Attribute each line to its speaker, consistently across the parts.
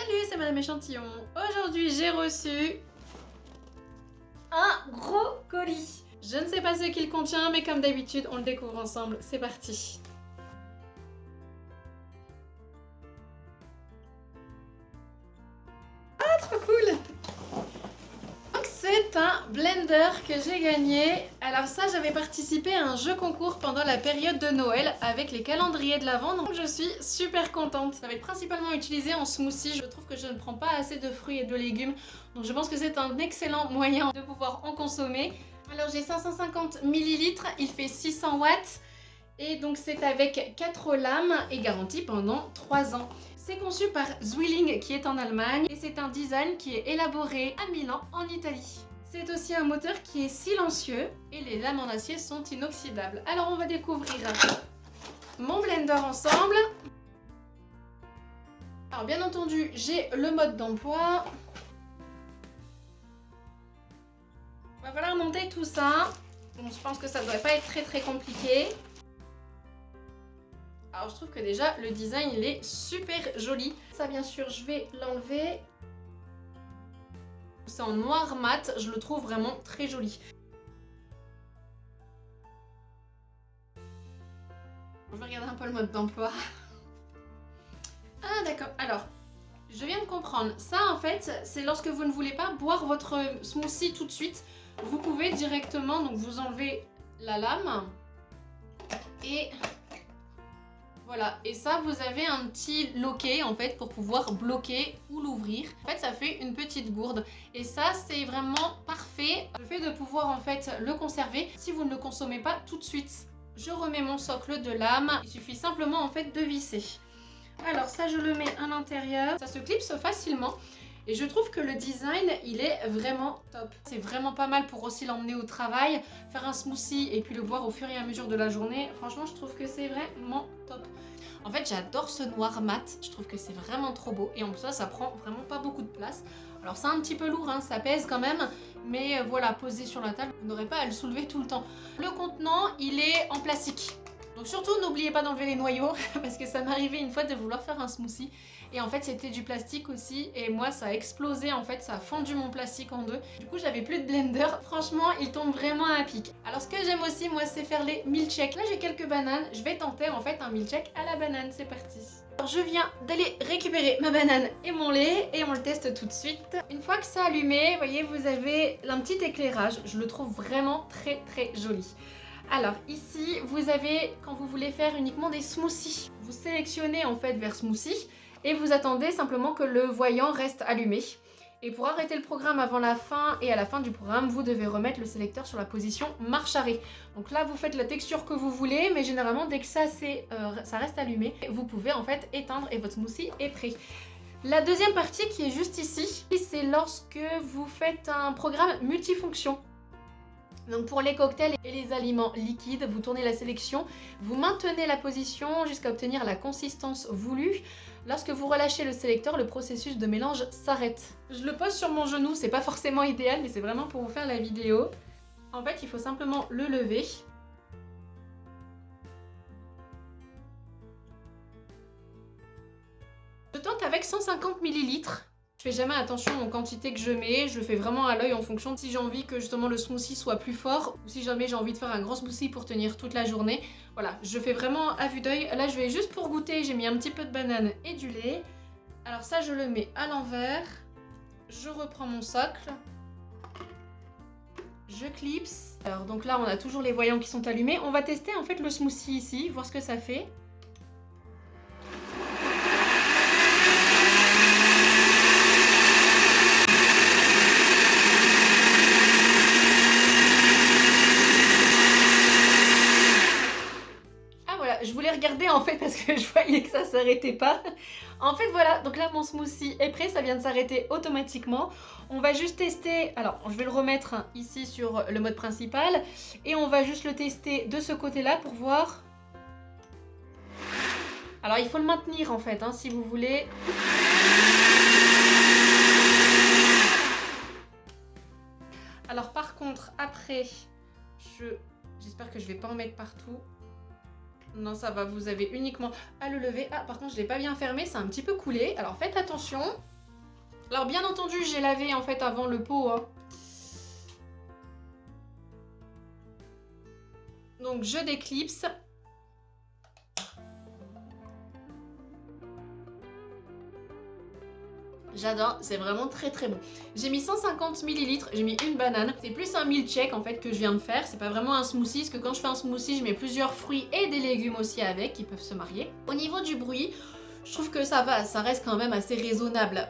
Speaker 1: Salut, c'est Madame Échantillon. Aujourd'hui, j'ai reçu un gros colis. Je ne sais pas ce qu'il contient, mais comme d'habitude, on le découvre ensemble. C'est parti. Ah, trop cool! Donc, c'est un blender que j'ai gagné. Alors ça, j'avais participé à un jeu concours pendant la période de Noël avec les calendriers de l'Avent, donc je suis super contente. Ça va être principalement utilisé en smoothie. Je trouve que je ne prends pas assez de fruits et de légumes, donc je pense que c'est un excellent moyen de pouvoir en consommer. Alors j'ai 550 ml, il fait 600 watts et donc c'est avec 4 lames et garanti pendant 3 ans. C'est conçu par Zwilling qui est en Allemagne et c'est un design qui est élaboré à Milan en Italie. C'est aussi un moteur qui est silencieux et les lames en acier sont inoxydables. Alors on va découvrir mon blender ensemble. Alors bien entendu j'ai le mode d'emploi. On va falloir monter tout ça. Donc, je pense que ça ne devrait pas être très compliqué. Alors je trouve que déjà le design il est super joli. Ça bien sûr je vais l'enlever. C'est en noir mat, je le trouve vraiment très joli. Je vais regarder un peu le mode d'emploi. Ah d'accord, alors je viens de comprendre. Ça en fait c'est lorsque vous ne voulez pas boire votre smoothie tout de suite. Vous pouvez directement donc vous enlevez la lame et voilà, et ça vous avez un petit loquet en fait pour pouvoir bloquer ou l'ouvrir. En fait ça fait une petite gourde et ça c'est vraiment parfait. Le fait de pouvoir en fait le conserver si vous ne le consommez pas tout de suite. Je remets mon socle de lame, il suffit simplement en fait de visser. Alors ça je le mets à l'intérieur, ça se clipse facilement. Et je trouve que le design, il est vraiment top. C'est vraiment pas mal pour aussi l'emmener au travail, faire un smoothie et puis le boire au fur et à mesure de la journée. Franchement, je trouve que c'est vraiment top. En fait, j'adore ce noir mat. Je trouve que c'est vraiment trop beau. Et en plus, ça prend vraiment pas beaucoup de place. Alors, c'est un petit peu lourd, hein, ça pèse quand même. Mais voilà, posé sur la table, vous n'aurez pas à le soulever tout le temps. Le contenant, il est en plastique. Donc surtout, n'oubliez pas d'enlever les noyaux parce que ça m'est arrivé une fois de vouloir faire un smoothie et en fait c'était du plastique aussi et moi ça a explosé en fait, ça a fendu mon plastique en deux. Du coup j'avais plus de blender, franchement il tombe vraiment à pic. Alors ce que j'aime aussi moi c'est faire les milkshakes. Là j'ai quelques bananes, je vais tenter en fait un milkshake à la banane, c'est parti. Alors je viens d'aller récupérer ma banane et mon lait et on le teste tout de suite. Une fois que ça a allumé, vous voyez vous avez un petit éclairage, je le trouve vraiment très joli. Alors ici vous avez, quand vous voulez faire uniquement des smoothies, vous sélectionnez en fait vers smoothie et vous attendez simplement que le voyant reste allumé. Et pour arrêter le programme avant la fin et à la fin du programme, vous devez remettre le sélecteur sur la position marche arrêt. Donc là vous faites la texture que vous voulez, mais généralement dès que ça reste allumé, vous pouvez en fait éteindre et votre smoothie est prêt. La deuxième partie qui est juste ici, c'est lorsque vous faites un programme multifonction. Donc pour les cocktails et les aliments liquides, vous tournez la sélection, vous maintenez la position jusqu'à obtenir la consistance voulue. Lorsque vous relâchez le sélecteur, le processus de mélange s'arrête. Je le pose sur mon genou, c'est pas forcément idéal, mais c'est vraiment pour vous faire la vidéo. En fait, il faut simplement le lever. Je tente avec 150 ml. Je fais jamais attention aux quantités que je mets, je le fais vraiment à l'œil en fonction de si j'ai envie que justement le smoothie soit plus fort ou si jamais j'ai envie de faire un grand smoothie pour tenir toute la journée. Voilà, je fais vraiment à vue d'œil. Là je vais juste pour goûter, j'ai mis un petit peu de banane et du lait. Alors ça je le mets à l'envers, je reprends mon socle, je clipse. Alors donc là on a toujours les voyants qui sont allumés. On va tester en fait le smoothie ici, voir ce que ça fait. Je voulais regarder en fait parce que je voyais que ça s'arrêtait pas. En fait voilà, donc là mon smoothie est prêt, ça vient de s'arrêter automatiquement. On va juste tester, alors je vais le remettre ici sur le mode principal et on va juste le tester de ce côté-là pour voir. Alors il faut le maintenir en fait, hein, si vous voulez. Alors par contre après, j'espère que je vais pas en mettre partout. Non, ça va, vous avez uniquement à le lever. Ah, par contre, je ne l'ai pas bien fermé, c'est un petit peu coulé. Alors, faites attention. Alors bien entendu, j'ai lavé en fait avant le pot, hein. Donc je déclipse. J'adore, c'est vraiment très très bon. J'ai mis 150 ml, j'ai mis une banane. C'est plus un milkshake en fait que je viens de faire. C'est pas vraiment un smoothie, parce que quand je fais un smoothie, je mets plusieurs fruits et des légumes aussi avec qui peuvent se marier. Au niveau du bruit, je trouve que ça va, ça reste quand même assez raisonnable.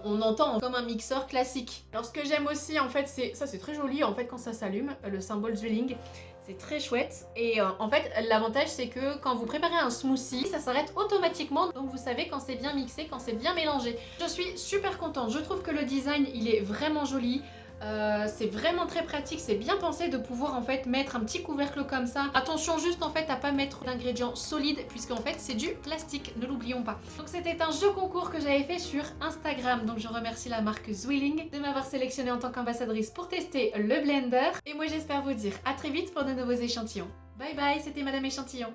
Speaker 1: On entend comme un mixeur classique. Alors ce que j'aime aussi en fait, c'est très joli en fait quand ça s'allume, le symbole Zwilling. C'est très chouette et en fait l'avantage c'est que quand vous préparez un smoothie ça s'arrête automatiquement, donc vous savez quand c'est bien mixé, quand c'est bien mélangé. Je suis super contente, je trouve que le design il est vraiment joli. C'est vraiment très pratique, c'est bien pensé de pouvoir en fait mettre un petit couvercle comme ça. Attention juste en fait à pas mettre d'ingrédients solides puisqu'en fait c'est du plastique, ne l'oublions pas. Donc c'était un jeu concours que j'avais fait sur Instagram, donc je remercie la marque Zwilling de m'avoir sélectionnée en tant qu'ambassadrice pour tester le blender. Et moi j'espère vous dire à très vite pour de nouveaux échantillons. Bye bye, c'était Madame Échantillon.